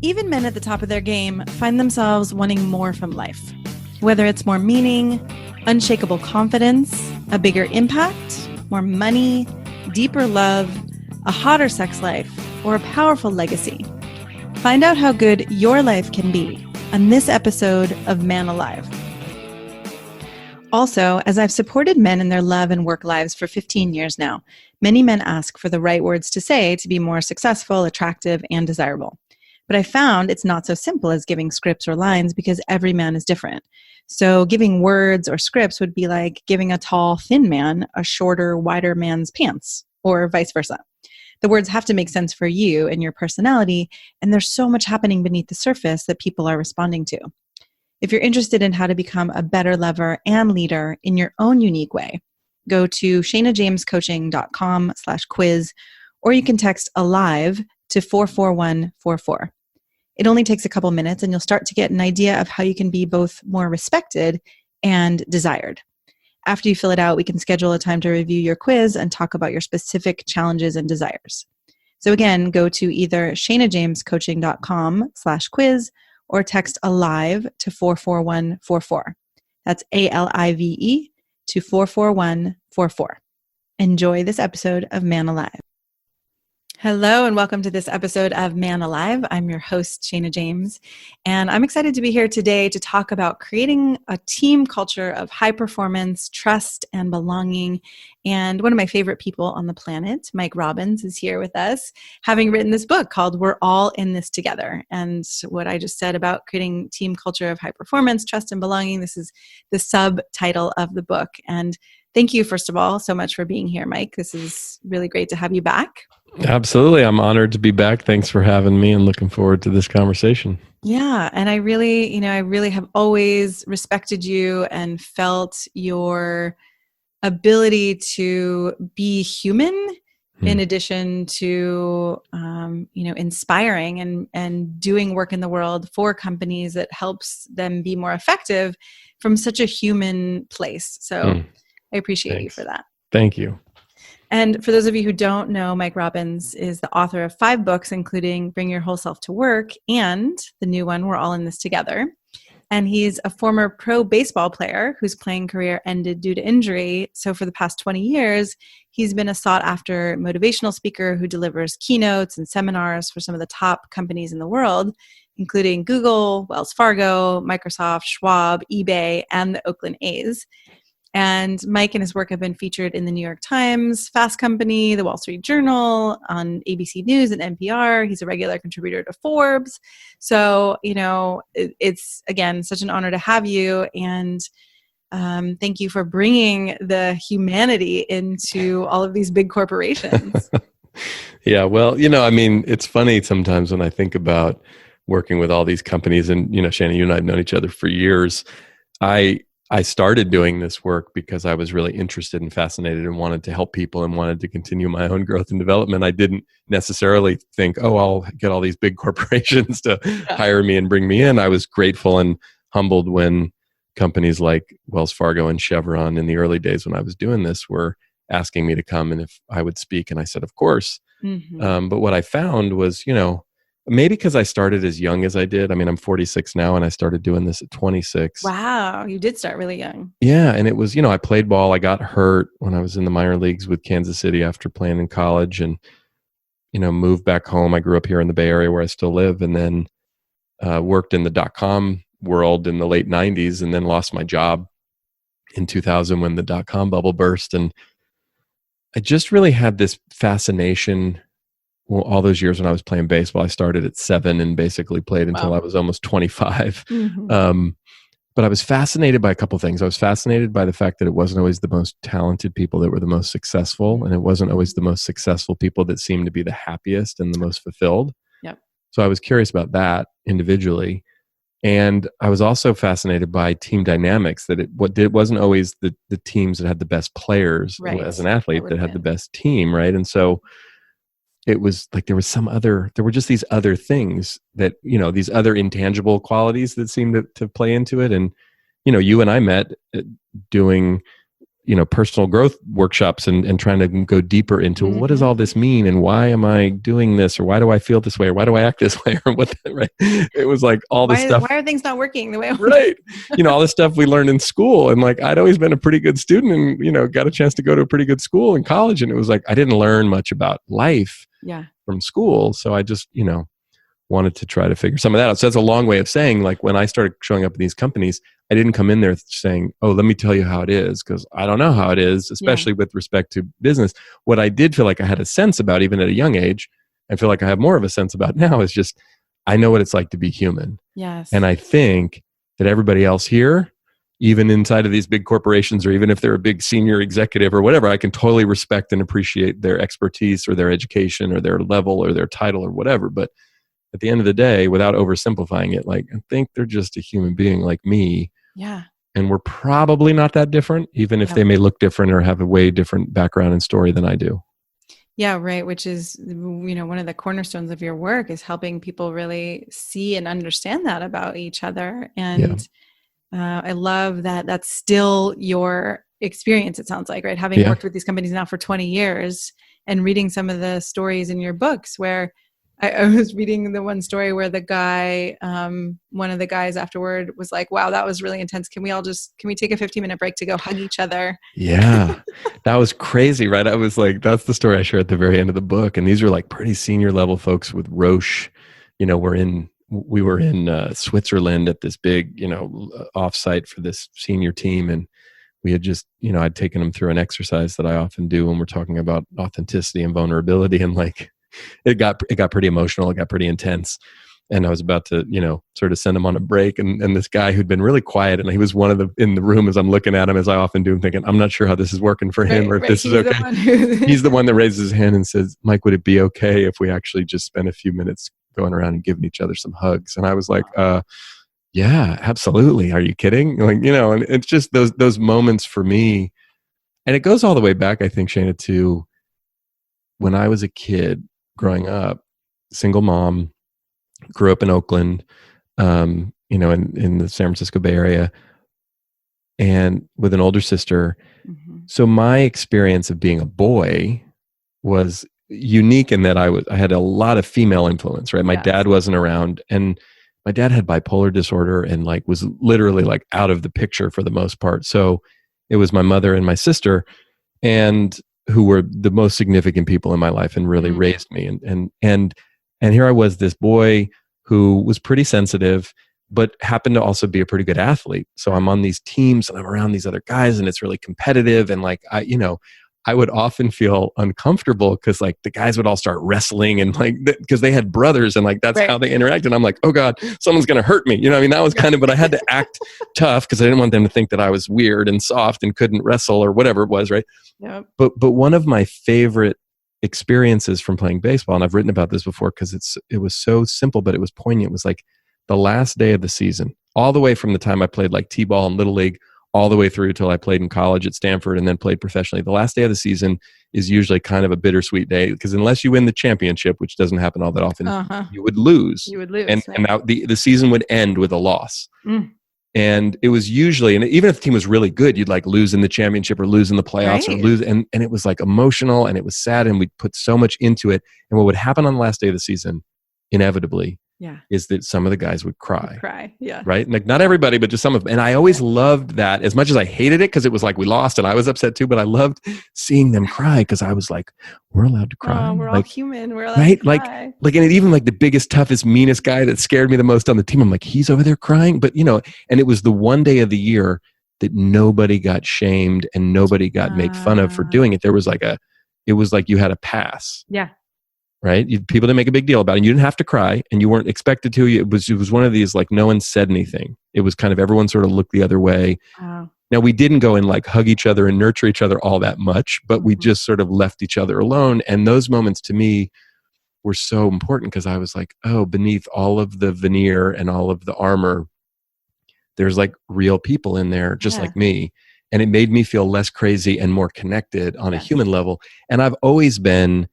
Even men at the top of their game find themselves wanting more from life. Whether it's more meaning, unshakable confidence, a bigger impact, more money, deeper love, a hotter sex life, or a powerful legacy. Find out how good your life can be on this episode of Man Alive. Also, as I've supported men in their love and work lives for 15 years now, many men ask for the right words to say to be more successful, attractive, and desirable. But I found it's not so simple as giving scripts or lines because every man is different. So giving words or scripts would be like giving a tall, thin man a shorter, wider man's pants, or vice versa. The words have to make sense for you and your personality, and there's so much happening beneath the surface that people are responding to. If you're interested in how to become a better lover and leader in your own unique way, go to shanajamescoaching.com/quiz, or you can text ALIVE to 44144. It only takes a couple minutes and you'll start to get an idea of how you can be both more respected and desired. After you fill it out, we can schedule a time to review your quiz and talk about your specific challenges and desires. So again, go to either shanajamescoaching.com/quiz or text ALIVE to 44144. That's ALIVE to 44144. Enjoy this episode of Man Alive. Hello and welcome to this episode of Man Alive. I'm your host, Shana James, and I'm excited to be here today to talk about creating a team culture of high performance, trust, and belonging. And one of my favorite people on the planet, Mike Robbins, is here with us, having written this book called We're All in This Together. And what I just said about creating team culture of high performance, trust, and belonging, this is the subtitle of the book. And thank you, first of all, so much for being here, Mike. This is really great to have you back. Absolutely. I'm honored to be back. Thanks for having me and looking forward to this conversation. Yeah. And I really have always respected you and felt your ability to be human in addition to, inspiring and doing work in the world for companies that helps them be more effective from such a human place. So I appreciate you for that. Thank you. And for those of you who don't know, Mike Robbins is the author of 5 books, including Bring Your Whole Self to Work and the new one, We're All in This Together. And he's a former pro baseball player whose playing career ended due to injury. So for the past 20 years, he's been a sought-after motivational speaker who delivers keynotes and seminars for some of the top companies in the world, including Google, Wells Fargo, Microsoft, Schwab, eBay, and the Oakland A's. And Mike and his work have been featured in the New York Times, Fast Company, the Wall Street Journal, on ABC News and NPR. He's a regular contributor to Forbes. So, it's, again, such an honor to have you. And thank you for bringing the humanity into all of these big corporations. Yeah, well, it's funny sometimes when I think about working with all these companies. And, Shannon, you and I have known each other for years. I started doing this work because I was really interested and fascinated and wanted to help people and wanted to continue my own growth and development. I didn't necessarily think, I'll get all these big corporations to hire me and bring me in. I was grateful and humbled when companies like Wells Fargo and Chevron in the early days when I was doing this were asking me to come and if I would speak. And I said, of course. But what I found was, maybe because I started as young as I did. I mean, I'm 46 now and I started doing this at 26. Wow. You did start really young. Yeah. And it was, I played ball. I got hurt when I was in the minor leagues with Kansas City after playing in college and, moved back home. I grew up here in the Bay Area where I still live and then worked in the .com world in the late 90s and then lost my job in 2000 when the .com bubble burst. And I just really had this fascination. Well, all those years when I was playing baseball, I started at 7 and basically played until I was almost 25. But I was fascinated by a couple of things. I was fascinated by the fact that it wasn't always the most talented people that were the most successful, and it wasn't always the most successful people that seemed to be the happiest and the most fulfilled. Yep. So I was curious about that individually. And I was also fascinated by team dynamics, that it wasn't always the teams that had the best players as an athlete that had the best team, right? And so it was like there were just these other things that, these other intangible qualities that seemed to play into it. And, you and I met doing personal growth workshops and trying to go deeper into what does all this mean and why am I doing this or why do I feel this way or why do I act this way or what, right? It was like all this stuff. Why are things not working the way I want? Right. All this stuff we learned in school. And like, I'd always been a pretty good student and, got a chance to go to a pretty good school in college. And it was like, I didn't learn much about life from school. So I just, wanted to try to figure some of that out. So that's a long way of saying, like, when I started showing up in these companies, I didn't come in there saying, oh, let me tell you how it is, because I don't know how it is, especially with respect to business. What I did feel like I had a sense about, even at a young age, I feel like I have more of a sense about now, is just, I know what it's like to be human. Yes. And I think that everybody else here, even inside of these big corporations, or even if they're a big senior executive or whatever, I can totally respect and appreciate their expertise or their education or their level or their title or whatever. But at the end of the day, without oversimplifying it, like, I think they're just a human being like me. Yeah. And we're probably not that different, even if they may look different or have a way different background and story than I do. Yeah, right. Which is, one of the cornerstones of your work is helping people really see and understand that about each other. And I love that that's still your experience, it sounds like, right? Having worked with these companies now for 20 years and reading some of the stories in your books where I was reading the one story where the guy, one of the guys afterward was like, wow, that was really intense. Can we take a 15-minute break to go hug each other? Yeah, that was crazy, right? I was like, that's the story I share at the very end of the book. And these are like pretty senior level folks with Roche. We were in Switzerland at this big, offsite for this senior team. And we had just, I'd taken them through an exercise that I often do when we're talking about authenticity and vulnerability. And like, it got pretty emotional. It got pretty intense. And I was about to, sort of send him on a break. And this guy who'd been really quiet, and he was in the room as I'm looking at him, as I often do, and thinking, I'm not sure how this is working for him or if this is okay. He's the one that raises his hand and says, Mike, would it be okay if we actually just spent a few minutes going around and giving each other some hugs? And I was like, yeah, absolutely. Are you kidding? Like, and it's just those moments for me. And it goes all the way back, I think, Shana, to when I was a kid growing up, single mom, grew up in Oakland, in the San Francisco Bay Area, and with an older sister. Mm-hmm. So my experience of being a boy was unique in that I had a lot of female influence, right? My dad wasn't around, and my dad had bipolar disorder and like was literally like out of the picture for the most part. So it was my mother and my sister, and who were the most significant people in my life and really raised me. And here I was, this boy who was pretty sensitive, but happened to also be a pretty good athlete. So I'm on these teams and I'm around these other guys and it's really competitive. And like, I would often feel uncomfortable because like the guys would all start wrestling and like, because they had brothers and like, that's how they interact. And I'm like, oh God, someone's going to hurt me. That was kind of, but I had to act tough because I didn't want them to think that I was weird and soft and couldn't wrestle or whatever it was. Right. Yep. But one of my favorite experiences from playing baseball, and I've written about this before because it was so simple, but it was poignant, was like the last day of the season, all the way from the time I played like T-ball and Little League, all the way through till I played in college at Stanford and then played professionally. The last day of the season is usually kind of a bittersweet day because unless you win the championship, which doesn't happen all that often, you would lose. And now the season would end with a loss. And it was usually, and even if the team was really good, you'd like lose in the championship or lose in the playoffs or lose. And it was like emotional and it was sad and we put so much into it. And what would happen on the last day of the season, inevitably, is that some of the guys would cry. Right? Like not everybody, but just some of them. And I always loved that, as much as I hated it because it was like we lost and I was upset too, but I loved seeing them cry because I was like, we're allowed to cry. We're like, all human. We're allowed to cry. Like, and even like the biggest, toughest, meanest guy that scared me the most on the team, I'm like, he's over there crying. But and it was the one day of the year that nobody got shamed and nobody got made fun of for doing it. It was like you had a pass. Yeah. Right? People didn't make a big deal about it. You didn't have to cry and you weren't expected to. It was one of these, like, no one said anything. It was kind of everyone sort of looked the other way. Wow. Now, we didn't go and like hug each other and nurture each other all that much, but we just sort of left each other alone. And those moments to me were so important because I was like, oh, beneath all of the veneer and all of the armor, there's like real people in there just like me. And it made me feel less crazy and more connected on a human level. And I've always been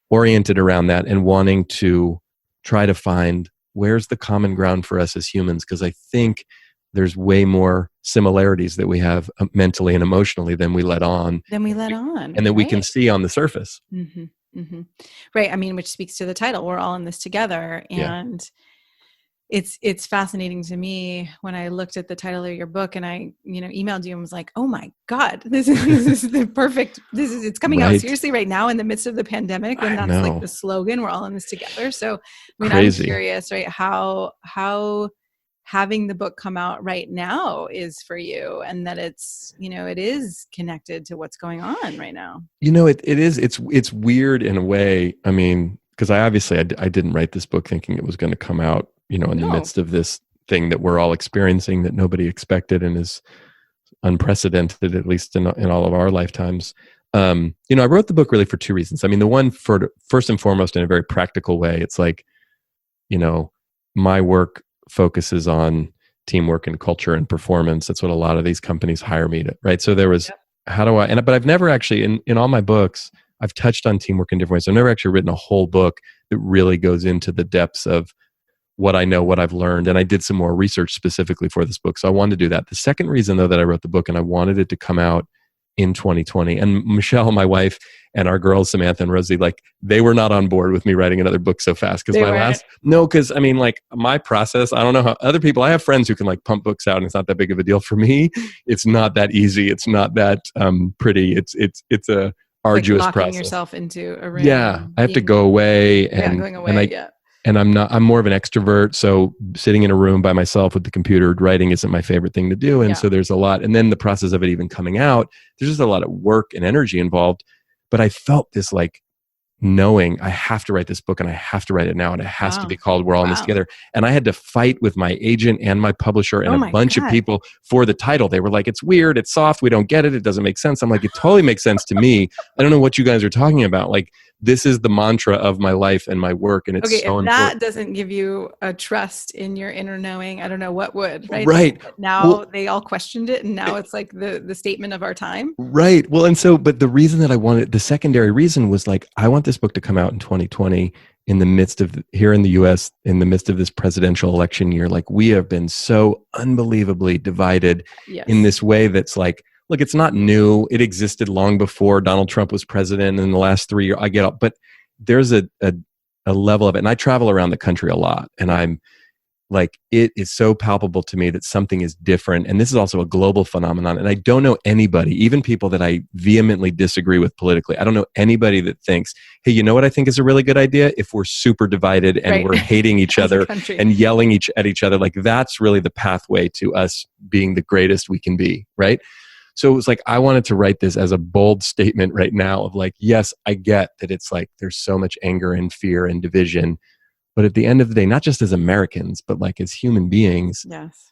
oriented around that and wanting to try to find where's the common ground for us as humans. Because I think there's way more similarities that we have mentally and emotionally than we let on. And that we can see on the surface. Mm-hmm. Mm-hmm. Right. I mean, which speaks to the title. We're all in this together. And it's fascinating to me when I looked at the title of your book and I, emailed you and was like, oh my God, this is the perfect, it's coming out seriously right now in the midst of the pandemic when that's like the slogan, we're all in this together. So, I mean, I'm curious, right, how having the book come out right now is for you, and that it's, it is connected to what's going on right now. It's weird in a way. I mean, because I didn't write this book thinking it was going to come out, in the midst of this thing that we're all experiencing that nobody expected and is unprecedented, at least in all of our lifetimes. I wrote the book really for two reasons. I mean, the one, first and foremost, in a very practical way, it's like, my work focuses on teamwork and culture and performance. That's what a lot of these companies hire me to, right? So there was, but I've never actually, in all my books, I've touched on teamwork in different ways. I've never actually written a whole book that really goes into the depths of what I know, what I've learned. And I did some more research specifically for this book. So I wanted to do that. The second reason, though, that I wrote the book, and I wanted it to come out in 2020, and Michelle, my wife, and our girls, Samantha and Rosie, like, they were not on board with me writing another book so fast. Because I mean, like, my process, I don't know how other people, I have friends who can like pump books out and it's not that big of a deal. For me, it's not that easy. It's not that pretty. It's a arduous like process. Yourself into a room. Yeah. I have to go away and I'm more of an extrovert. So sitting in a room by myself with the computer writing isn't my favorite thing to do. And so there's a lot, and then the process of it even coming out, there's just a lot of work and energy involved. But I felt this like knowing I have to write this book and I have to write it now and it has to be called We're All in This Together. And I had to fight with my agent and my publisher and a bunch of people for the title. They were like, it's weird, it's soft, we don't get it, it doesn't make sense. I'm like, it totally makes sense to me. I don't know what you guys are talking about. Like, this is the mantra of my life and my work, and it's so important. That doesn't give you a trust in your inner knowing. I don't know what would, right? Right. Now they all questioned it, and now it's like the statement of our time. Right. Well, and so, but the reason that I wanted, the secondary reason was like, I want this book to come out in 2020 in the midst of, here in the US, in the midst of this presidential election year. Like, we have been so unbelievably divided in this way that's like, look, it's not new. It existed long before Donald Trump was president. In the last 3 years, I get up, but there's a level of it. And I travel around the country a lot, and I'm like, it is so palpable to me that something is different. And this is also a global phenomenon. And I don't know anybody, even people that I vehemently disagree with politically, I don't know anybody that thinks, hey, you know what I think is a really good idea? If we're super divided and we're hating each other and yelling at each other, like, that's really the pathway to us being the greatest we can be, right? So it was like, I wanted to write this as a bold statement right now of like, yes, I get that it's like, there's so much anger and fear and division. But at the end of the day, not just as Americans, but like as human beings,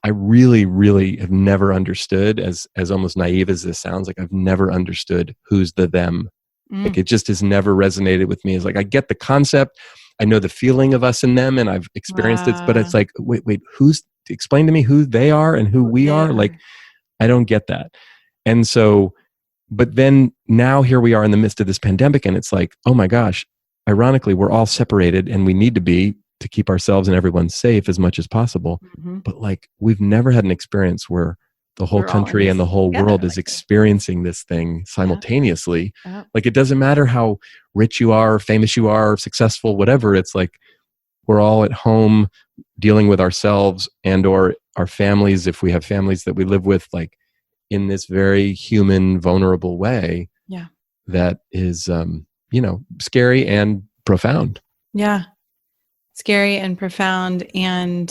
I really, really have never understood, as almost naive as this sounds, like I've never understood who's the them. Like, it just has never resonated with me. It's like, I get the concept. I know the feeling of us and them, and I've experienced it, but it's like, wait, explain to me who they are and who we are. Like, I don't get that. And so, but then now here we are in the midst of this pandemic, and it's like, oh my gosh, ironically, we're all separated, and we need to be, to keep ourselves and everyone safe as much as possible. But like, we've never had an experience where the whole country and the whole world is experiencing this thing simultaneously. Like, it doesn't matter how rich you are, famous you are, successful, whatever. It's like, we're all at home dealing with ourselves and or our families, if we have families that we live with, like, in this very human, vulnerable way that is, scary and profound. Yeah. Scary and profound. And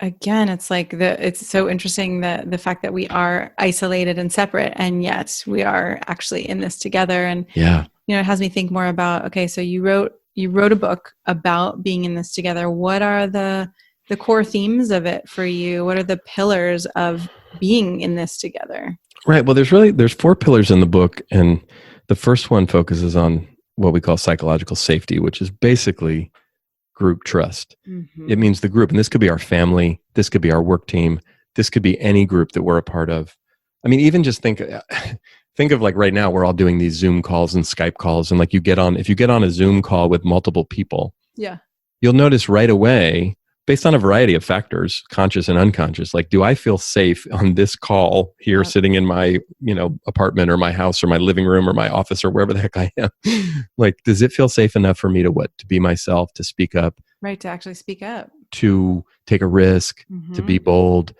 again, it's like it's so interesting that the fact that we are isolated and separate, and yet we are actually in this together. And, it has me think more about, okay, so you wrote a book about being in this together. What are the core themes of it for you? What are the pillars of being in this together? Right. Well, there's 4 pillars in the book, and the first one focuses on what we call psychological safety, which is basically group trust. It means the group, and this could be our family, this could be our work team, this could be any group that we're a part of. I mean, even just think of like right now, we're all doing these Zoom calls and Skype calls, and like, if you get on a Zoom call with multiple people, you'll notice right away, based on a variety of factors, conscious and unconscious. Like, do I feel safe on this call here, sitting in my, apartment or my house or my living room or my office or wherever the heck I am? Like, does it feel safe enough for me to be myself, to speak up? Right. To actually speak up. To take a risk, to be bold.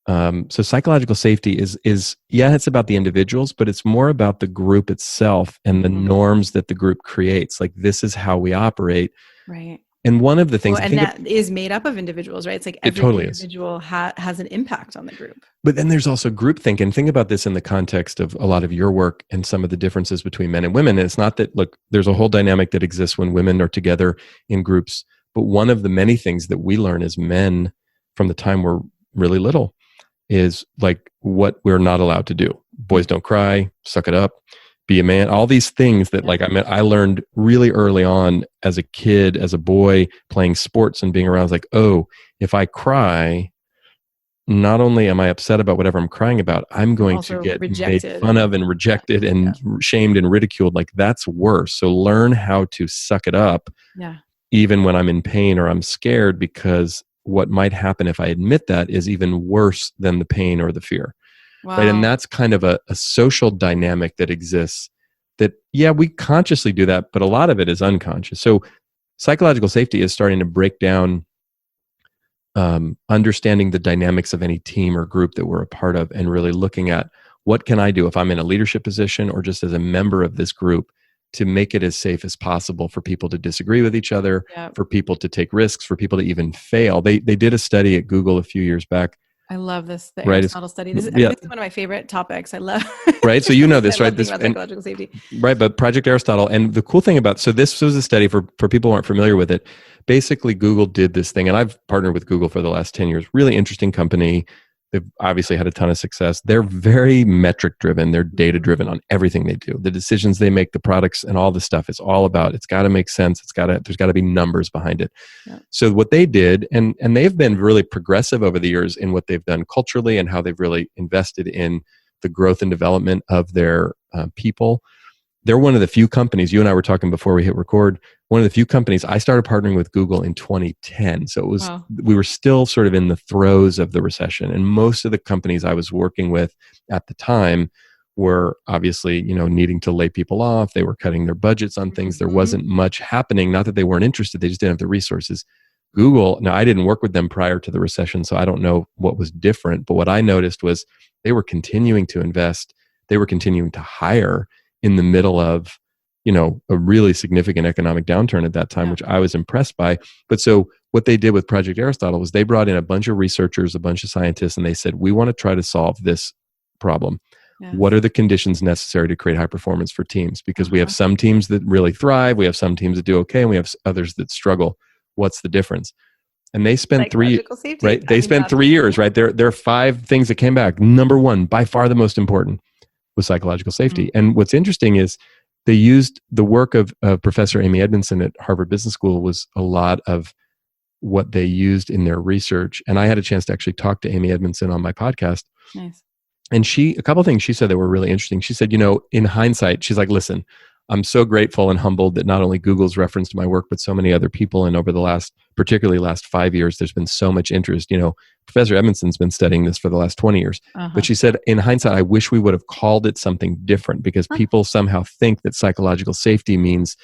So psychological safety is it's about the individuals, but it's more about the group itself and the norms that the group creates. Like, this is how we operate. Right. And one of the things, and that is made up of individuals, right? It's like every individual has an impact on the group. But then there's also groupthink. And think about this in the context of a lot of your work and some of the differences between men and women. And it's not that, look, there's a whole dynamic that exists when women are together in groups. But one of the many things that we learn as men from the time we're really little is like what we're not allowed to do. Boys don't cry, suck it up, be a man, all these things that I learned really early on as a kid, as a boy, playing sports and being around. I was like, oh, if I cry, not only am I upset about whatever I'm crying about, I'm going to get made fun of and rejected and shamed and ridiculed. Like, that's worse. So learn how to suck it up, even when I'm in pain or I'm scared, because what might happen if I admit that is even worse than the pain or the fear. Wow. Right? And that's kind of a social dynamic that exists that, we consciously do that, but a lot of it is unconscious. So psychological safety is starting to break down understanding the dynamics of any team or group that we're a part of, and really looking at what can I do if I'm in a leadership position or just as a member of this group to make it as safe as possible for people to disagree with each other, for people to take risks, for people to even fail. They did a study at Google a few years back. I love this, the Aristotle study. This is one of my favorite topics. I love Right. So you know this, right? This psychological safety. Right. But Project Aristotle. And the cool thing about, so this was a study for people who aren't familiar with it. Basically, Google did this thing, and I've partnered with Google for the last 10 years. Really interesting company. They've obviously had a ton of success. They're very metric driven. They're data driven on everything they do. The decisions they make, the products and all the stuff, it's all about, it's got to make sense. There's got to be numbers behind it. Yeah. So what they did, and they've been really progressive over the years in what they've done culturally and how they've really invested in the growth and development of their people. They're one of the few companies, you and I were talking before we hit record, one of the few companies, I started partnering with Google in 2010. So it was, we were still sort of in the throes of the recession. And most of the companies I was working with at the time were obviously, needing to lay people off. They were cutting their budgets on things. There wasn't much happening. Not that they weren't interested. They just didn't have the resources. Google, now I didn't work with them prior to the recession, so I don't know what was different. But what I noticed was they were continuing to invest. They were continuing to hire in the middle of, a really significant economic downturn at that time, which I was impressed by. But so what they did with Project Aristotle was they brought in a bunch of researchers, a bunch of scientists, and they said, we want to try to solve this problem. Yes. What are the conditions necessary to create high performance for teams? Because we have some teams that really thrive, we have some teams that do okay, and we have others that struggle. What's the difference? And they spent 3 years, right? There are 5 things that came back. Number 1, by far the most important, was psychological safety. And what's interesting is they used the work of Professor Amy Edmondson at Harvard Business School was a lot of what they used in their research. And I had a chance to actually talk to Amy Edmondson on my podcast. Nice. And a couple of things she said that were really interesting. She said, in hindsight, she's like, listen, I'm so grateful and humbled that not only Google's referenced my work, but so many other people. And over the particularly last 5 years, there's been so much interest. Professor Edmondson's been studying this for the last 20 years. But she said, in hindsight, I wish we would have called it something different, because people somehow think that psychological safety means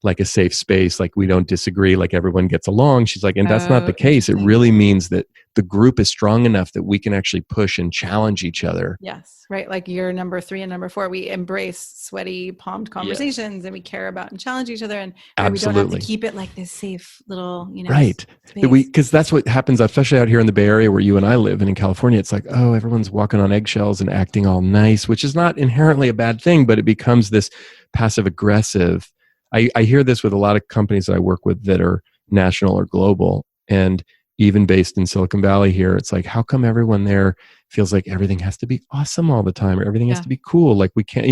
like a safe space, like we don't disagree, like everyone gets along. She's like, and that's not the case. It really means that the group is strong enough that we can actually push and challenge each other. Yes, right. Like you're number 3 and number 4. We embrace sweaty, palmed conversations, and we care about and challenge each other. And we don't have to keep it like this safe little, right. Because that's what happens, especially out here in the Bay Area where you and I live, and in California, it's like, oh, everyone's walking on eggshells and acting all nice, which is not inherently a bad thing, but it becomes this passive aggressive. I hear this with a lot of companies that I work with that are national or global, and even based in Silicon Valley here. It's like, how come everyone there feels like everything has to be awesome all the time, or everything has to be cool? Like we can't,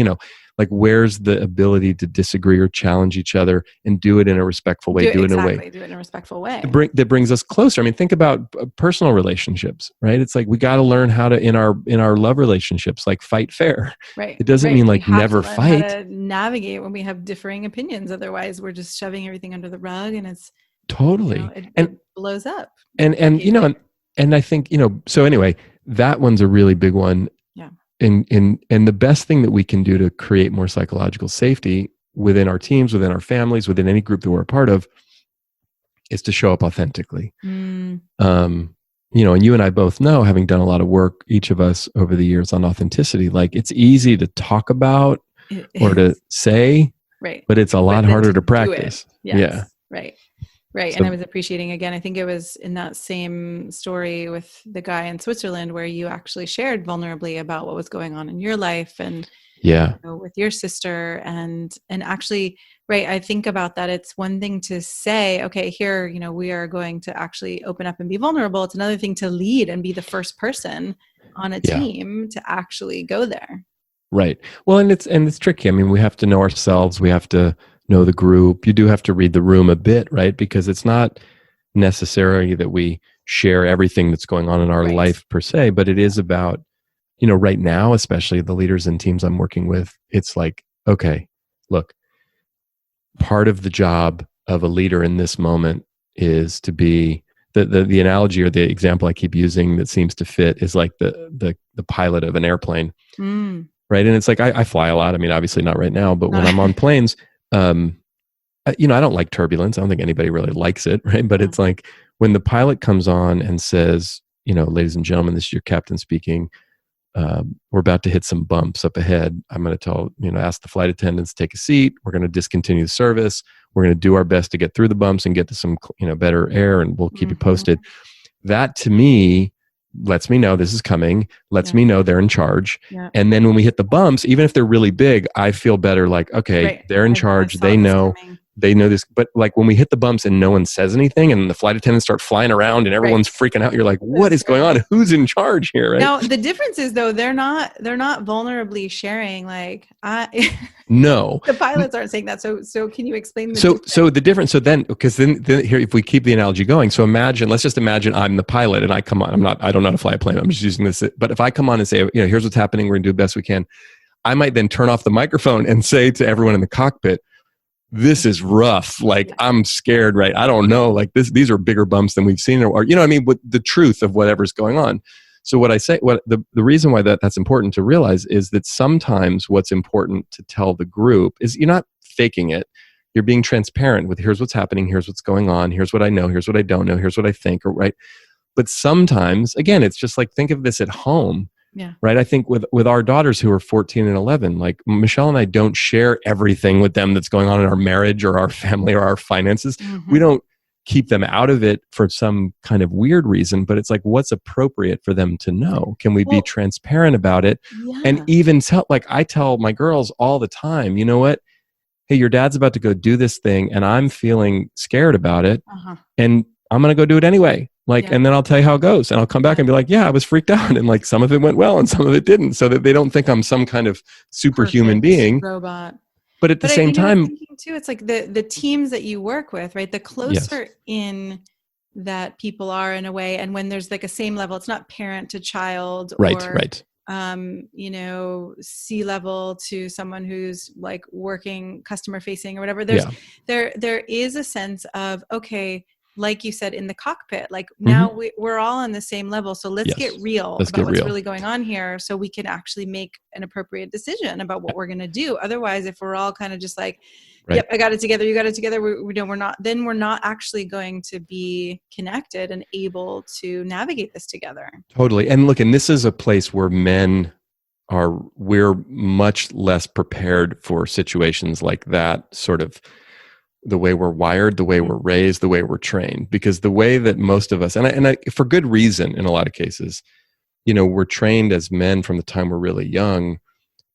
like where's the ability to disagree or challenge each other and do it in a respectful way? Do it in a respectful way. That brings us closer. I mean, think about personal relationships, right? It's like we got to learn how to, in our love relationships, like fight fair. Right. It doesn't mean like never fight. How to navigate when we have differing opinions. Otherwise, we're just shoving everything under the rug, and it's totally. it blows up. And you know, and I think, you know, so anyway, that one's a really big one. Yeah. And the best thing that we can do to create more psychological safety within our teams, within our families, within any group that we're a part of, is to show up authentically. You know, and you and I both know, having done a lot of work, each of us over the years, on authenticity, like it's easy to talk about or to say, right, but it's a lot harder to practice. Yes. Yeah. Right. Right. So, and I was appreciating, again, I think it was in that same story with the guy in Switzerland where you actually shared vulnerably about what was going on in your life and yeah, you know, with your sister and actually, right. I think about that. It's one thing to say, okay, here, you know, we are going to actually open up and be vulnerable. It's another thing to lead and be the first person on a team to actually go there. Right. Well, and it's tricky. I mean, we have to know ourselves. We have to know the group. You do have to read the room a bit, right? Because it's not necessary that we share everything that's going on in our life per se, but it is about, you know, right now, especially the leaders and teams I'm working with, it's like, okay, look, part of the job of a leader in this moment is to be the analogy or the example I keep using that seems to fit is like the pilot of an airplane. Right. And it's like, I fly a lot. I mean, obviously not right now, but when I'm on planes, you know, I don't like turbulence. I don't think anybody really likes it. Right. But it's like when the pilot comes on and says, you know, ladies and gentlemen, this is your captain speaking. We're about to hit some bumps up ahead. I'm going to ask the flight attendants, take a seat. We're going to discontinue the service. We're going to do our best to get through the bumps and get to some, you know, better air, and we'll keep you posted. That to me lets me know this is coming, lets me know they're in charge. And then when we hit the bumps, even if they're really big, I feel better, like, okay, they're in charge. They know this. But like when we hit the bumps and no one says anything and the flight attendants start flying around and everyone's freaking out, you're like, what is going on? Who's in charge here? Right. Now the difference is though, they're not vulnerably sharing like no, the pilots aren't saying that. So can you explain so the difference? So then, because then here, if we keep the analogy going, so let's just imagine I'm the pilot and I come on, I don't know how to fly a plane. I'm just using this. But if I come on and say, you know, here's what's happening, we're gonna do the best we can. I might then turn off the microphone and say to everyone in the cockpit, this is rough. Like, I'm scared, right? I don't know. Like these are bigger bumps than we've seen, or you know what I mean, with the truth of whatever's going on. So what I say, the reason why that's important to realize is that sometimes what's important to tell the group is you're not faking it. You're being transparent with here's what's happening, here's what's going on, here's what I know, here's what I don't know, here's what I think, or right. But sometimes, again, it's just like, think of this at home. Yeah. Right. I think with our daughters who are 14 and 11, like Michelle and I don't share everything with them that's going on in our marriage or our family or our finances. We don't keep them out of it for some kind of weird reason, but it's like, what's appropriate for them to know? Can we be transparent about it? And even I tell my girls all the time, you know what? Hey, your dad's about to go do this thing and I'm feeling scared about it. And I'm going to go do it anyway. And then I'll tell you how it goes. And I'll come back and be like, yeah, I was freaked out. And like some of it went well and some of it didn't, so that they don't think I'm some kind of superhuman being. Robot. But at the same time, too, it's like the teams that you work with, right? The closer in that people are in a way. And when there's like a same level, it's not parent to child or, you know, C-level to someone who's like working customer facing or whatever. There is a sense of, okay, like you said, in the cockpit, like now we're all on the same level. So let's get real about what's really going on here so we can actually make an appropriate decision about what we're going to do. Otherwise, if we're all kind of just like, yep, I got it together, you got it together, we're not actually going to be connected and able to navigate this together. Totally. And look, and this is a place where we're much less prepared for situations like that, sort of the way we're wired, the way we're raised, the way we're trained. Because the way that most of us, and I, for good reason in a lot of cases, you know, we're trained as men from the time we're really young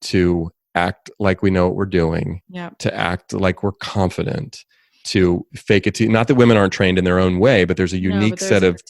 to act like we know what we're doing, to act like we're confident, to fake it to, not that women aren't trained in their own way, but there's a unique set of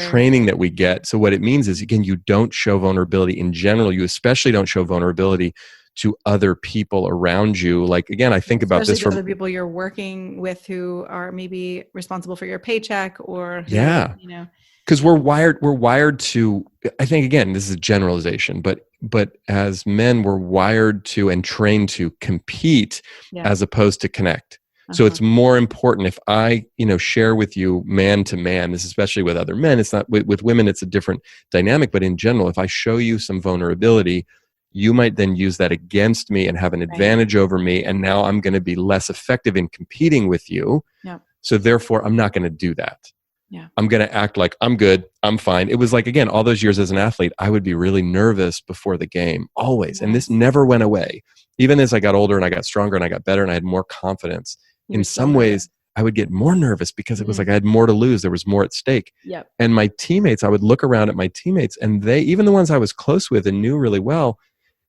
training that we get. So what it means is, again, you don't show vulnerability in general. You especially don't show vulnerability to other people around you. Like, again, I think about this from other people you're working with who are maybe responsible for your paycheck or who, you know, because we're wired to, I think, again, this is a generalization, but as men, we're wired to and trained to compete as opposed to connect. So it's more important if I, share with you man to man, this especially with other men, it's not with women, it's a different dynamic, but in general, if I show you some vulnerability, you might then use that against me and have an advantage over me. And now I'm going to be less effective in competing with you. Yep. So therefore, I'm not going to do that. Yeah. I'm going to act like I'm good. I'm fine. It was like, again, all those years as an athlete, I would be really nervous before the game, always. Yes. And this never went away. Even as I got older and I got stronger and I got better and I had more confidence, in some ways, I would get more nervous because it was like I had more to lose. There was more at stake. Yep. And my teammates, I would look around at my teammates and they, even the ones I was close with and knew really well,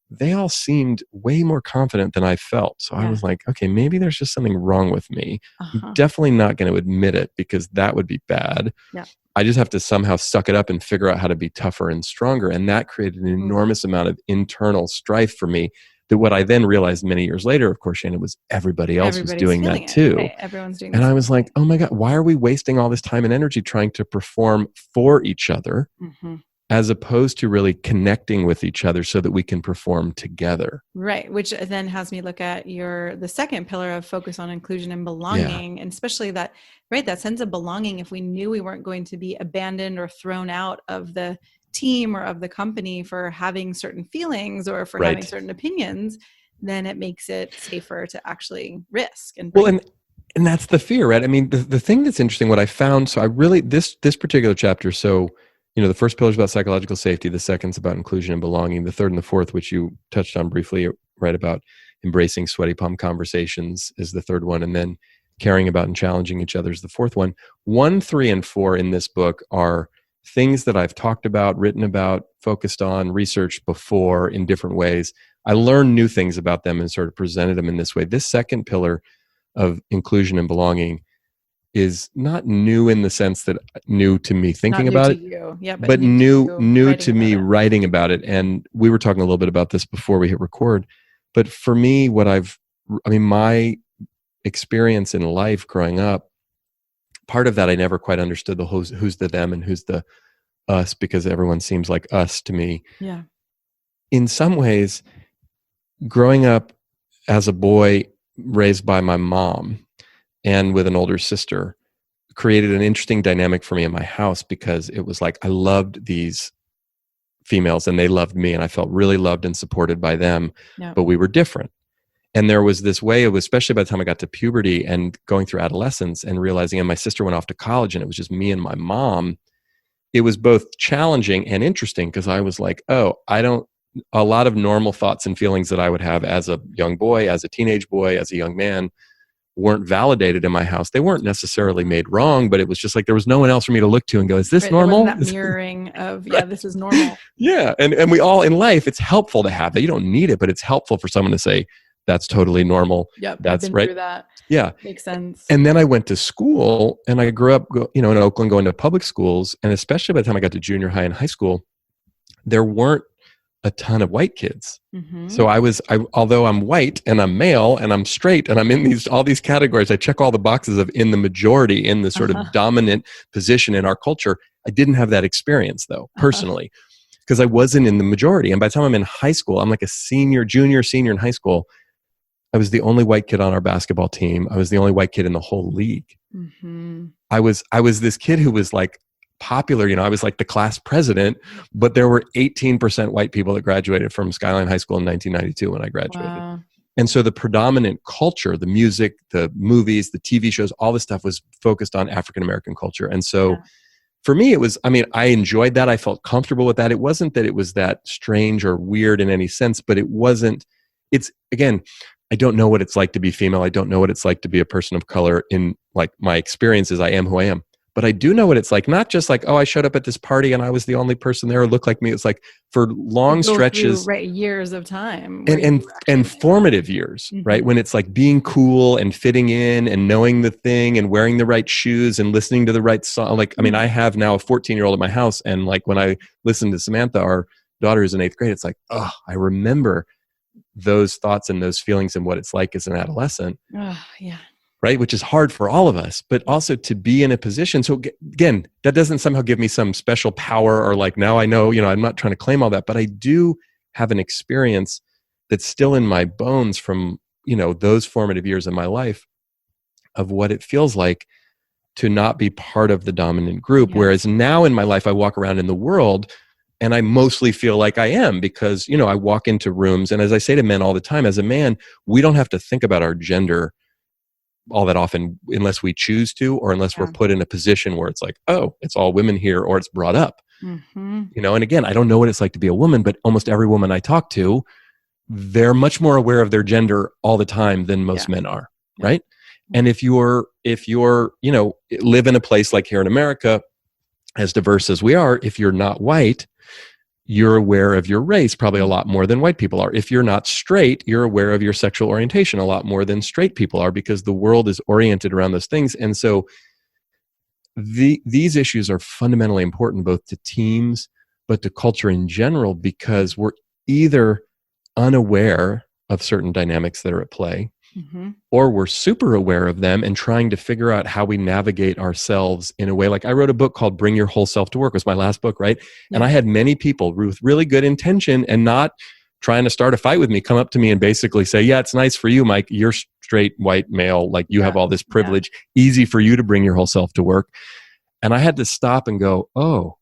they all seemed way more confident than I felt. So I was like, okay, maybe there's just something wrong with me. I'm definitely not going to admit it because that would be bad. Yeah. I just have to somehow suck it up and figure out how to be tougher and stronger. And that created an enormous amount of internal strife for me. That what I then realized many years later, of course, Shannon, was everybody else was doing that too. Right. Everyone's doing and I was like, oh my God, why are we wasting all this time and energy trying to perform for each other as opposed to really connecting with each other so that we can perform together? Right. Which then has me look at the second pillar of focus on inclusion and belonging, and especially that sense of belonging. If we knew we weren't going to be abandoned or thrown out of the team or of the company for having certain feelings or for having certain opinions, then it makes it safer to actually risk. And that's the fear, right? I mean, the thing that's interesting, what I found, so I really, this particular chapter, so, the first pillar is about psychological safety. The second's about inclusion and belonging. The third and the fourth, which you touched on briefly, right, about embracing sweaty palm conversations is the third one. And then caring about and challenging each other is the fourth one. 1, 3, and 4 in this book are things that I've talked about, written about, focused on, researched before in different ways. I learned new things about them and sort of presented them in this way. This second pillar of inclusion and belonging is not new in the sense that new to me thinking about it, but new to me writing about it. And we were talking a little bit about this before we hit record. But for me, my experience in life growing up, part of that I never quite understood the who's the them and who's the us, because everyone seems like us to me. Yeah. In some ways, growing up as a boy raised by my mom and with an older sister created an interesting dynamic for me in my house, because it was like I loved these females and they loved me and I felt really loved and supported by them, but we were different. And there was this way, especially by the time I got to puberty and going through adolescence and realizing, and my sister went off to college and it was just me and my mom. It was both challenging and interesting because I was like, a lot of normal thoughts and feelings that I would have as a young boy, as a teenage boy, as a young man weren't validated in my house. They weren't necessarily made wrong, but it was just like there was no one else for me to look to and go, is this normal? That mirroring of, this is normal. Yeah. And we all in life, it's helpful to have that. You don't need it, but it's helpful for someone to say, that's totally normal. Yep, that's I've been right. Through that. Yeah. Makes sense. And then I went to school and I grew up, in Oakland, going to public schools. And especially by the time I got to junior high and high school, there weren't a ton of white kids. So although I'm white and I'm male and I'm straight and I'm in all these categories, I check all the boxes of in the majority, in the sort of dominant position in our culture. I didn't have that experience though, personally, because I wasn't in the majority. And by the time I'm in high school, I'm like a senior in high school. I was the only white kid on our basketball team. I was the only white kid in the whole league. I was this kid who was like popular, I was like the class president, but there were 18% white people that graduated from Skyline High School in 1992 when I graduated. Wow. And so the predominant culture, the music, the movies, the TV shows, all this stuff was focused on African-American culture. And so for me, it was, I enjoyed that. I felt comfortable with that. It wasn't that it was that strange or weird in any sense, but again, I don't know what it's like to be female. I don't know what it's like to be a person of color. In like my experiences, I am who I am. But I do know what it's like, not just like, I showed up at this party and I was the only person there who looked like me. It's like for long stretches. Years of time. And formative years, right? When it's like being cool and fitting in and knowing the thing and wearing the right shoes and listening to the right song. I have now a 14-year-old at my house. And like when I listen to Samantha, our daughter who's in 8th grade, it's like, I remember those thoughts and those feelings and what it's like as an adolescent. Right? Which is hard for all of us, but also to be in a position. So again, that doesn't somehow give me some special power or like, now I know, I'm not trying to claim all that, but I do have an experience that's still in my bones from, those formative years of my life of what it feels like to not be part of the dominant group. Yes. Whereas now in my life, I walk around in the world and I mostly feel like I am, because, I walk into rooms, and as I say to men all the time, as a man, we don't have to think about our gender all that often unless we choose to, or unless we're put in a position where it's like, oh, it's all women here, or it's brought up. And again, I don't know what it's like to be a woman, but almost every woman I talk to, they're much more aware of their gender all the time than most men are, right? And if you're, live in a place like here in America, as diverse as we are, if you're not white, you're aware of your race probably a lot more than white people are. If you're not straight, you're aware of your sexual orientation a lot more than straight people are, because the world is oriented around those things. And so these issues are fundamentally important both to teams, but to culture in general, because we're either unaware of certain dynamics that are at play, or we're super aware of them and trying to figure out how we navigate ourselves in a way. Like, I wrote a book called Bring Your Whole Self to Work, was my last book, right? And I had many people with really good intention and not trying to start a fight with me come up to me and basically say, yeah, it's nice for you, Mike. You're straight, white, male. Like, you have all this privilege. Easy for you to bring your whole self to work. And I had to stop and go, oh,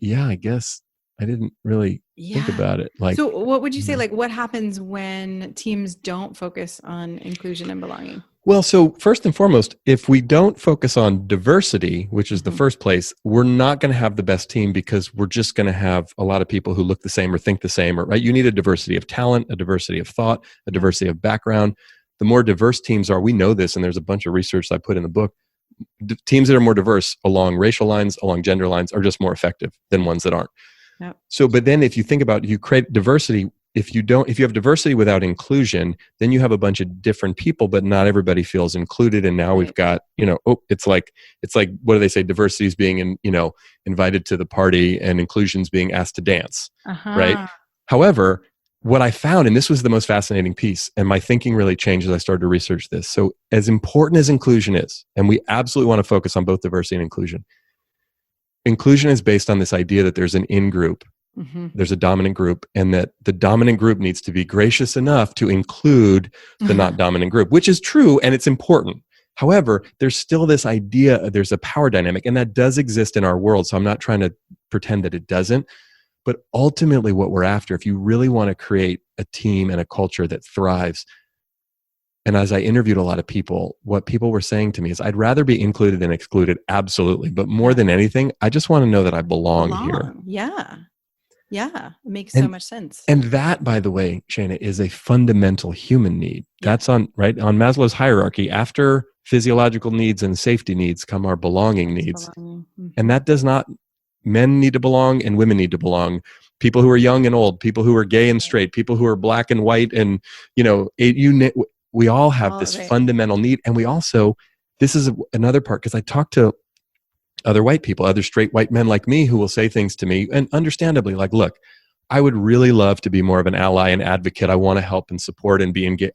yeah, I guess I didn't really think about it. Like, so what would you say, like, what happens when teams don't focus on inclusion and belonging? Well, so first and foremost, if we don't focus on diversity, which is the first place, we're not going to have the best team, because we're just going to have a lot of people who look the same or think the same, right? You need a diversity of talent, a diversity of thought, a diversity of background. The more diverse teams are, we know this, and there's a bunch of research I put in the book, teams that are more diverse along racial lines, along gender lines, are just more effective than ones that aren't. So, but then if you think about, you create diversity, if you have diversity without inclusion, then you have a bunch of different people, but not everybody feels included. And now we've got, it's like, what do they say? Diversity is being, invited to the party, and inclusion's being asked to dance, right? However, what I found, and this was the most fascinating piece, and my thinking really changed as I started to research this. So as important as inclusion is, and we absolutely want to focus on both diversity and inclusion, inclusion is based on this idea that there's an in-group, there's a dominant group, and that the dominant group needs to be gracious enough to include the not dominant group, which is true, and it's important. However, there's still this idea, there's a power dynamic, and that does exist in our world, so I'm not trying to pretend that it doesn't. But ultimately what we're after, if you really want to create a team and a culture that thrives, and as I interviewed a lot of people, what people were saying to me is, I'd rather be included than excluded, absolutely. But more than anything, I just want to know that I belong here. Yeah. It makes so much sense. And that, by the way, Shana, is a fundamental human need. That's on Maslow's hierarchy. After physiological needs and safety needs come our belonging needs. And that does not, men need to belong and women need to belong. People who are young and old, people who are gay and straight, people who are black and white, and, we all have this fundamental need. And we also, this is another part, because I talk to other white people, other straight white men like me, who will say things to me, and understandably, like, look, I would really love to be more of an ally and advocate. I want to help and support and be engaged.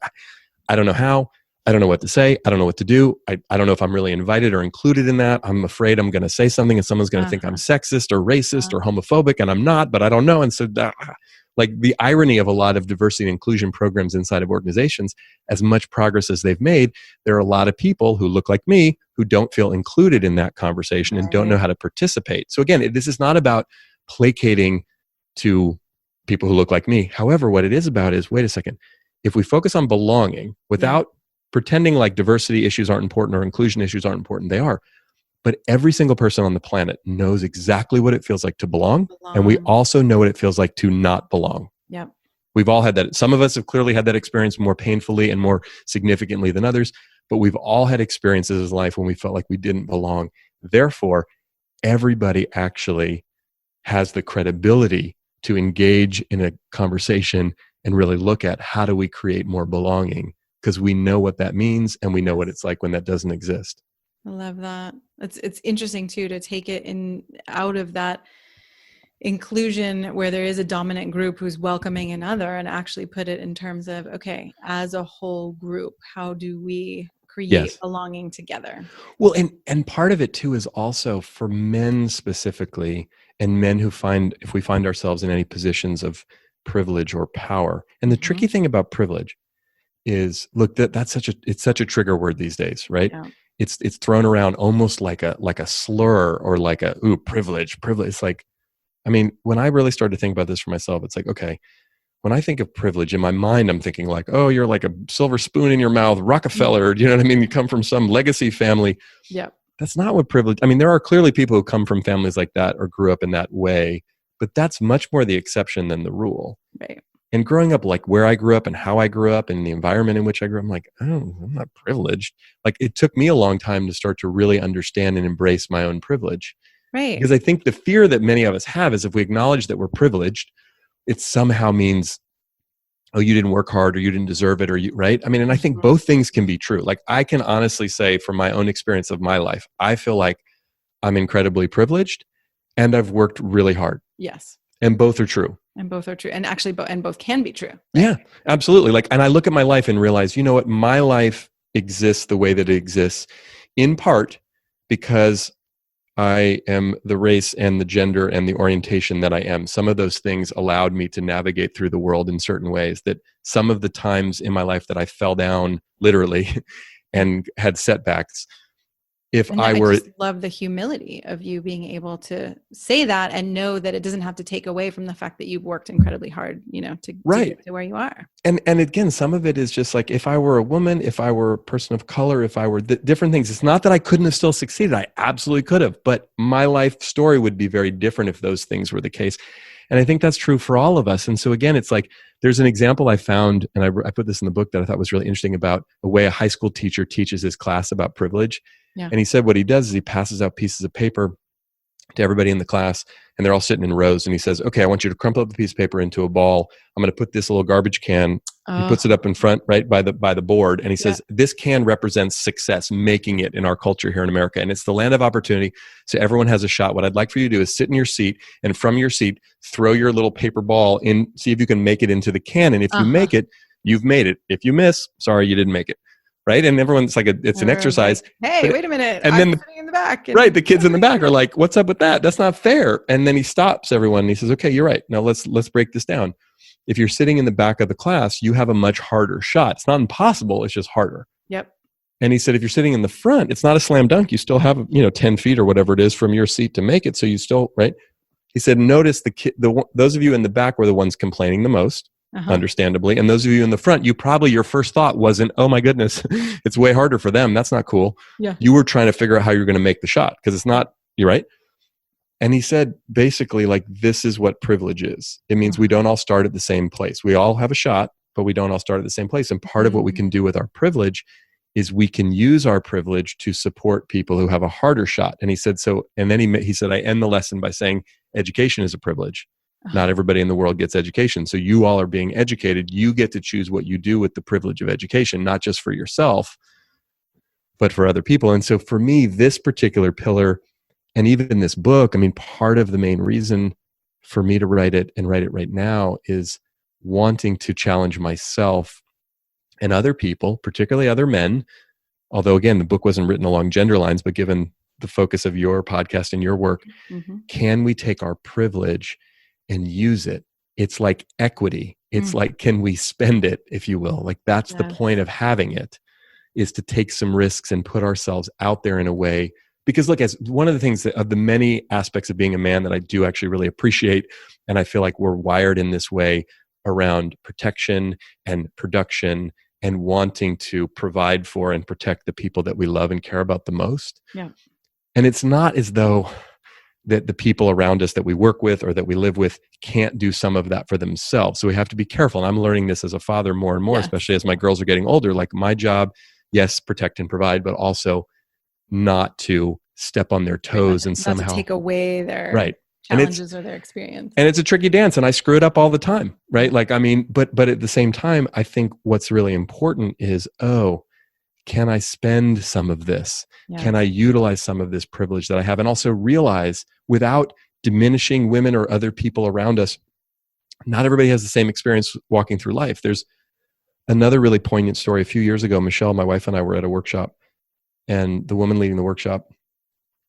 I don't know how. I don't know what to say. I don't know what to do. I don't know if I'm really invited or included in that. I'm afraid I'm going to say something and someone's going to think I'm sexist or racist or homophobic, and I'm not, but I don't know. And so like, the irony of a lot of diversity and inclusion programs inside of organizations, as much progress as they've made, there are a lot of people who look like me who don't feel included in that conversation and don't know how to participate. So again, this is not about placating to people who look like me. However, what it is about is, wait a second, if we focus on belonging without pretending like diversity issues aren't important or inclusion issues aren't important, they are. But every single person on the planet knows exactly what it feels like to belong. And we also know what it feels like to not belong. We've all had that. Some of us have clearly had that experience more painfully and more significantly than others, but we've all had experiences in life when we felt like we didn't belong. Therefore, everybody actually has the credibility to engage in a conversation and really look at, how do we create more belonging? Because we know what that means, and we know what it's like when that doesn't exist. I love that. It's interesting too, to take it out of that inclusion where there is a dominant group who's welcoming another, and actually put it in terms of, okay, as a whole group, how do we create belonging together? Well, and part of it too is also for men specifically, and men who if we find ourselves in any positions of privilege or power. And the tricky thing about privilege is look, that's such a trigger word these days, right? Yeah. It's thrown around almost like a slur, or like privilege. It's like, I mean, when I really started to think about this for myself, it's like, okay, when I think of privilege in my mind, I'm thinking like, oh, you're like a silver spoon in your mouth, Rockefeller. Do you know what I mean? You come from some legacy family. Yeah. That's not what privilege. I mean, there are clearly people who come from families like that or grew up in that way, but that's much more the exception than the rule. Right. And growing up, like where I grew up and how I grew up and the environment in which I grew up, I'm like, oh, I'm not privileged. Like it took me a long time to start to really understand and embrace my own privilege. Right. Because I think the fear that many of us have is if we acknowledge that we're privileged, it somehow means, oh, you didn't work hard or you didn't deserve it, or you, right? I mean, and I think both things can be true. Like I can honestly say from my own experience of my life, I feel like I'm incredibly privileged and I've worked really hard. Yes. And both are true. And both are true. And actually, both can be true. Right? Yeah, absolutely. Like, and I look at my life and realize, you know what? My life exists the way that it exists in part because I am the race and the gender and the orientation that I am. Some of those things allowed me to navigate through the world in certain ways that some of the times in my life that I fell down literally and had setbacks. If and I just love the humility of you being able to say that and know that it doesn't have to take away from the fact that you've worked incredibly hard, to get to where you are. And again, some of it is just like, if I were a woman, if I were a person of color, if I were different things, it's not that I couldn't have still succeeded. I absolutely could have, but my life story would be very different if those things were the case. And I think that's true for all of us. And so again, it's like, there's an example I found, and I put this in the book that I thought was really interesting about a way a high school teacher teaches his class about privilege. Yeah. And he said what he does is he passes out pieces of paper to everybody in the class, and they're all sitting in rows. And he says, okay, I want you to crumple up the piece of paper into a ball. I'm going to put this little garbage can. He puts it up in front, right by the board. And he says, this can represents success, making it in our culture here in America. And it's the land of opportunity. So everyone has a shot. What I'd like for you to do is sit in your seat, and from your seat, throw your little paper ball in, see if you can make it into the can. And if you make it, you've made it. If you miss, sorry, you didn't make it. Right. And everyone's like, it's an exercise. Like, hey, wait a minute. And I'm sitting in the back. Right. The kids in the back are like, what's up with that? That's not fair. And then he stops everyone and he says, okay, you're right. Now let's break this down. If you're sitting in the back of the class, you have a much harder shot. It's not impossible. It's just harder. Yep. And he said, if you're sitting in the front, it's not a slam dunk. You still have, 10 feet or whatever it is from your seat to make it. So you still, right. He said, notice those of you in the back were the ones complaining the most. Understandably. And those of you in the front, your first thought wasn't, oh my goodness, it's way harder for them. That's not cool. Yeah. You were trying to figure out how you're going to make the shot because it's not, you're right. And he said, basically, like, this is what privilege is. It means we don't all start at the same place. We all have a shot, but we don't all start at the same place. And part of what we can do with our privilege is we can use our privilege to support people who have a harder shot. And he said, and then he said, I end the lesson by saying education is a privilege. Not everybody in the world gets education. So you all are being educated. You get to choose what you do with the privilege of education, not just for yourself, but for other people. And so for me, this particular pillar, and even in this book, I mean, part of the main reason for me to write it and write it right now is wanting to challenge myself and other people, particularly other men. Although again, the book wasn't written along gender lines, but given the focus of your podcast and your work, can we take our privilege and use it? It's like equity. It's like, can we spend it, if you will? Like that's the point of having it, is to take some risks and put ourselves out there in a way. Because look, as one of the things of the many aspects of being a man that I do actually really appreciate, and I feel like we're wired in this way around protection and production and wanting to provide for and protect the people that we love and care about the most. Yeah. And it's not as though that the people around us that we work with or that we live with can't do some of that for themselves. So we have to be careful. And I'm learning this as a father more and more, especially as my girls are getting older. Like my job, yes, protect and provide, but also not to step on their toes and somehow to take away their challenges or their experience. And it's a tricky dance, and I screw it up all the time, right? Like, I mean, but at the same time, I think what's really important is, can I spend some of this? Yeah. Can I utilize some of this privilege that I have? And also realize, without diminishing women or other people around us, not everybody has the same experience walking through life. There's another really poignant story. A few years ago, Michelle, my wife, and I were at a workshop, and the woman leading the workshop,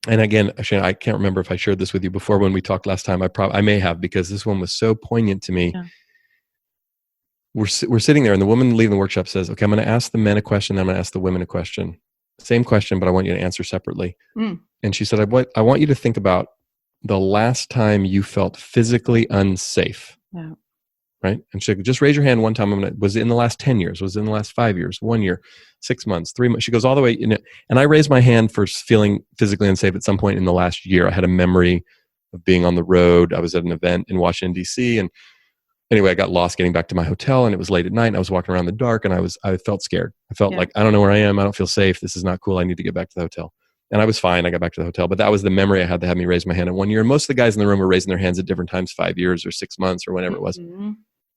and again, actually, I can't remember if I shared this with you before when we talked last time. I may have, because this one was so poignant to me. Yeah. we're sitting there, and the woman leading the workshop says, okay, I'm going to ask the men a question, then I'm going to ask the women a question. Same question, but I want you to answer separately. And she said, I want you to think about the last time you felt physically unsafe. Yeah. Right? And she said, just raise your hand one time. Was it in the last 10 years? Was it in the last 5 years, 1 year, 6 months, 3 months? She goes all the way in it. And I raised my hand for feeling physically unsafe at some point in the last year. I had a memory of being on the road. I was at an event in Washington, D.C. And anyway, I got lost getting back to my hotel, and it was late at night, and I was walking around in the dark, and I felt scared. I felt like, I don't know where I am. I don't feel safe. This is not cool. I need to get back to the hotel. And I was fine. I got back to the hotel. But that was the memory I had that had me raise my hand in 1 year. And most of the guys in the room were raising their hands at different times, 5 years or 6 months or whatever it was.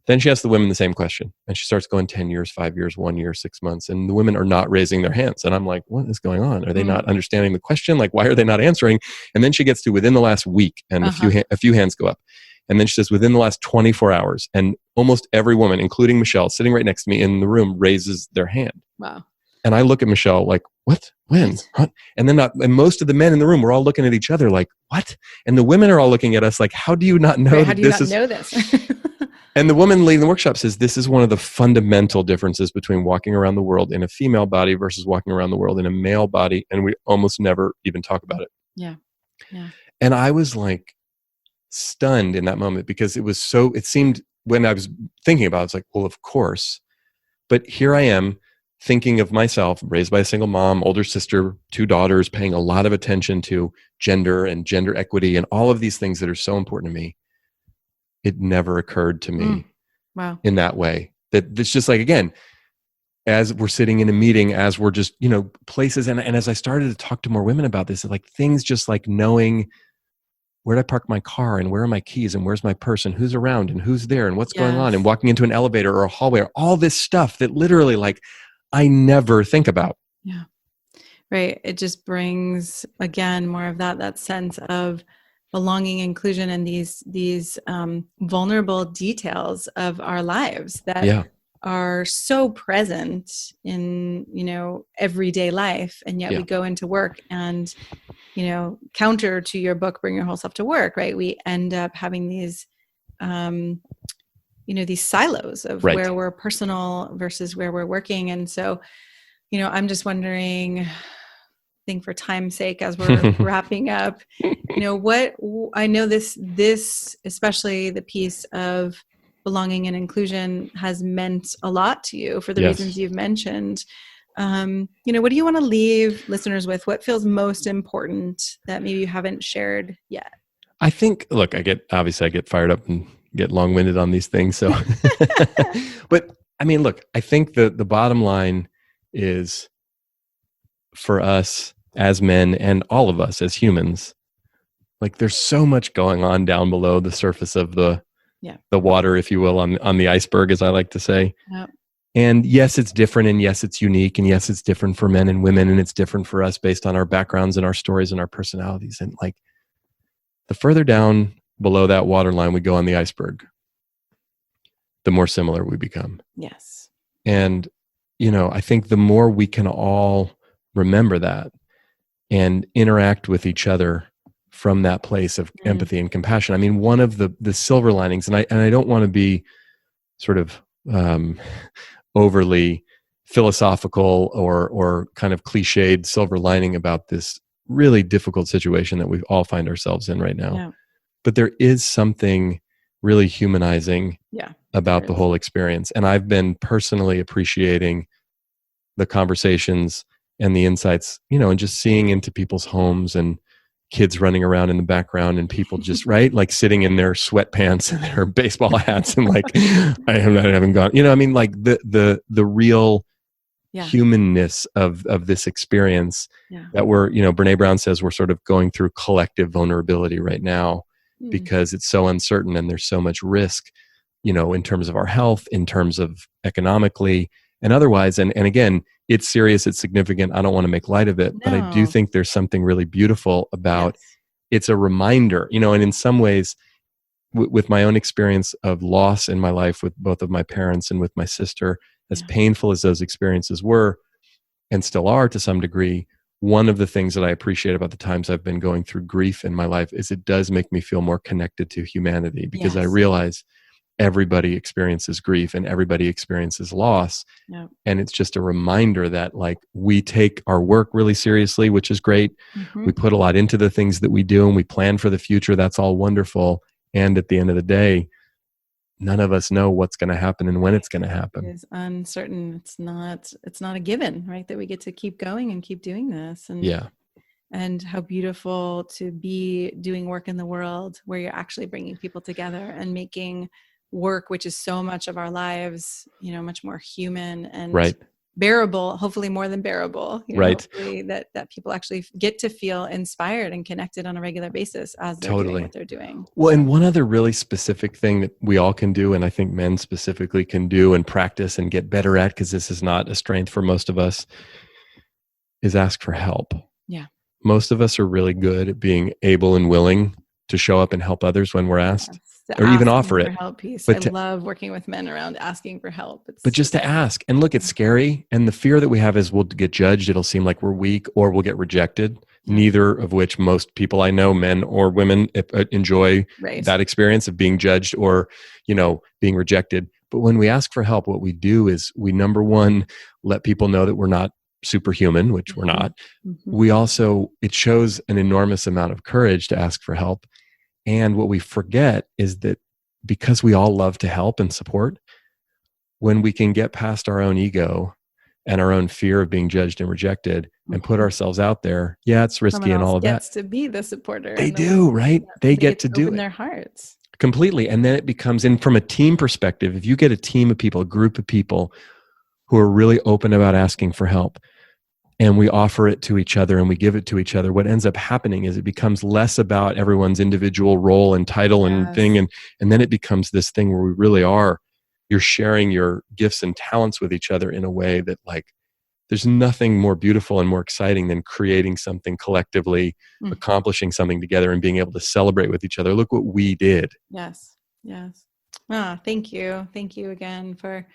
Then she asked the women the same question, and she starts going 10 years, 5 years, 1 year, 6 months. And the women are not raising their hands. And I'm like, what is going on? Are they not understanding the question? Like, why are they not answering? And then she gets to within the last week, and a few hands go up. And then she says within the last 24 hours, and almost every woman, including Michelle, sitting right next to me in the room, raises their hand. Wow. And I look at Michelle like, what? When? Huh? And then and most of the men in the room were all looking at each other like, what? And the women are all looking at us like, how do you not know How do you not know this? And the woman leading the workshop says, this is one of the fundamental differences between walking around the world in a female body versus walking around the world in a male body. And we almost never even talk about it. Yeah. Yeah. And I was like stunned in that moment, because it seemed, when I was thinking about it, I was like, well, of course. But here I am thinking of myself, raised by a single mom, older sister, 2 daughters, paying a lot of attention to gender and gender equity and all of these things that are so important to me. It never occurred to me in that way. That it's just like, again, as we're sitting in a meeting, as we're just, places. And as I started to talk to more women about this, like things just like knowing, where did I park my car, and where are my keys, and where's my purse, and who's around, and who's there, and what's going on, and walking into an elevator or a hallway, or all this stuff that literally like I never think about. Yeah. Right. It just brings, again, more of that sense of belonging, inclusion, and these vulnerable details of our lives that are so present in, everyday life. And yet we go into work and, counter to your book, Bring Your Whole Self to Work, right? We end up having these, these silos of where we're personal versus where we're working. And so, I'm just wondering, I think for time's sake, as we're wrapping up, what I know this, especially the piece of belonging and inclusion, has meant a lot to you for the reasons you've mentioned. What do you want to leave listeners with? What feels most important that maybe you haven't shared yet? I think, look, I get fired up and get long-winded on these things. So, but I mean, look, I think the bottom line is, for us as men and all of us as humans, like there's so much going on down below the surface of the water, if you will, on the iceberg, as I like to say. Yep. And yes, it's different, and yes, it's unique, and yes, it's different for men and women, and it's different for us based on our backgrounds and our stories and our personalities. And like, the further down below that waterline we go on the iceberg, the more similar we become. Yes. And, I think the more we can all remember that and interact with each other from that place of empathy and compassion. I mean, one of the silver linings, and I don't want to be sort of overly philosophical or kind of cliched silver lining about this really difficult situation that we all find ourselves in right now. Yeah. But there is something really humanizing about the whole experience. And I've been personally appreciating the conversations and the insights, and just seeing into people's homes and kids running around in the background and people just, like sitting in their sweatpants and their baseball hats and like, I haven't gone, like the real humanness of this experience that we're, Brene Brown says we're sort of going through collective vulnerability right now because it's so uncertain and there's so much risk, in terms of our health, in terms of economically and otherwise. And again, it's serious, it's significant. I don't want to make light of it, but I do think there's something really beautiful about it's a reminder, and in some ways with my own experience of loss in my life with both of my parents and with my sister, as painful as those experiences were and still are to some degree, one of the things that I appreciate about the times I've been going through grief in my life is it does make me feel more connected to humanity, because I realize everybody experiences grief and everybody experiences loss. Yep. And it's just a reminder that like we take our work really seriously, which is great. We put a lot into the things that we do and we plan for the future. That's all wonderful. And at the end of the day, none of us know what's going to happen and when it's going to happen. It is uncertain. It's not a given, right? That we get to keep going and keep doing this. And yeah. And how beautiful to be doing work in the world where you're actually bringing people together and making work, which is so much of our lives, much more human and bearable, hopefully more than bearable, hopefully that people actually get to feel inspired and connected on a regular basis as they're doing what they're doing. Well, and one other really specific thing that we all can do, and I think men specifically can do and practice and get better at, because this is not a strength for most of us, is ask for help. Yeah. Most of us are really good at being able and willing to show up and help others when we're asked, or even offer it. Help piece. But I love working with men around asking for help. But just to ask, and look, it's scary. And the fear that we have is we'll get judged. It'll seem like we're weak, or we'll get rejected. Neither of which most people I know, men or women, enjoy that experience of being judged or, being rejected. But when we ask for help, what we do is we, number one, let people know that we're not superhuman, which we're not. We also, it shows an enormous amount of courage to ask for help. And what we forget is that because we all love to help and support, when we can get past our own ego and our own fear of being judged and rejected and put ourselves out there, it's risky and all of that. Gets to be the supporter. They do, right? They get to do it. Open their hearts. Completely. And then it becomes, and from a team perspective, if you get a team of people, a group of people who are really open about asking for help, and we offer it to each other and we give it to each other, what ends up happening is it becomes less about everyone's individual role and title and thing. And then it becomes this thing where we really are, you're sharing your gifts and talents with each other in a way that like, there's nothing more beautiful and more exciting than creating something collectively, accomplishing something together and being able to celebrate with each other. Look what we did. Yes. Thank you. Thank you again for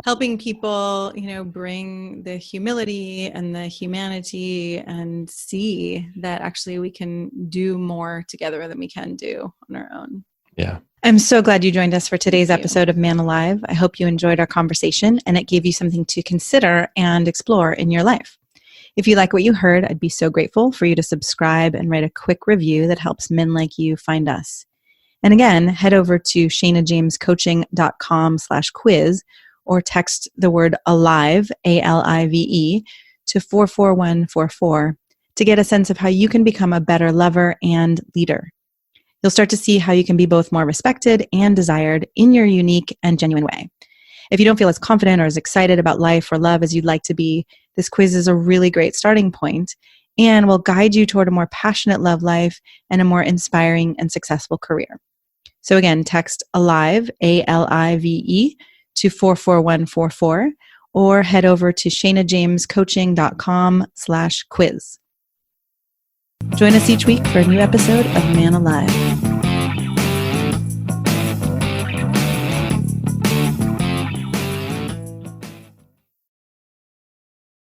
helping people, bring the humility and the humanity and see that actually we can do more together than we can do on our own. Yeah. I'm so glad you joined us for today's episode of Man Alive. I hope you enjoyed our conversation and it gave you something to consider and explore in your life. If you like what you heard, I'd be so grateful for you to subscribe and write a quick review that helps men like you find us. And again, head over to ShanaJamesCoaching.com/quiz or text the word ALIVE, ALIVE, to 44144 to get a sense of how you can become a better lover and leader. You'll start to see how you can be both more respected and desired in your unique and genuine way. If you don't feel as confident or as excited about life or love as you'd like to be, this quiz is a really great starting point and will guide you toward a more passionate love life and a more inspiring and successful career. So again, text ALIVE, ALIVE, to 44144 or head over to ShanaJamesCoaching.com/quiz. Join us each week for a new episode of Man Alive.